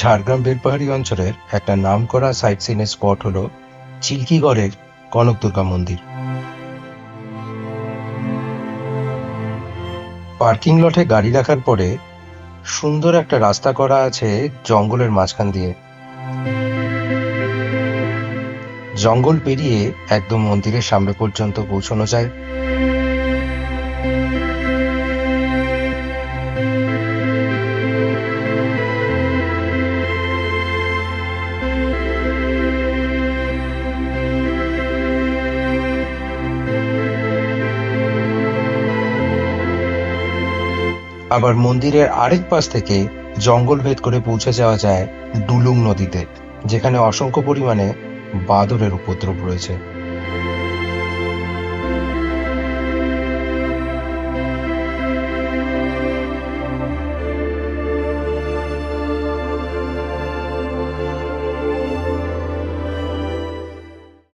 ঝাড়গ্রাম বেলপাহাড়ি অঞ্চলের একটা নামকরা সাইট সিনের স্পট হলো চিল্কিগড়ের কনক দুর্গা মন্দির। পার্কিং লটে গাড়ি রাখার পরে সুন্দর একটা রাস্তা করা আছে জঙ্গলের মাঝখান দিয়ে। জঙ্গল পেরিয়ে একদম মন্দিরের সামনে পর্যন্ত পৌঁছানো যায়। আবার মন্দিরের আরেক পাশ থেকে জঙ্গল ভেদ করে পৌঁছে যাওয়া যায় ডুলুং নদীতে, যেখানে অসংখ্য পরিমাণে বাদরের উপদ্রব রয়েছে।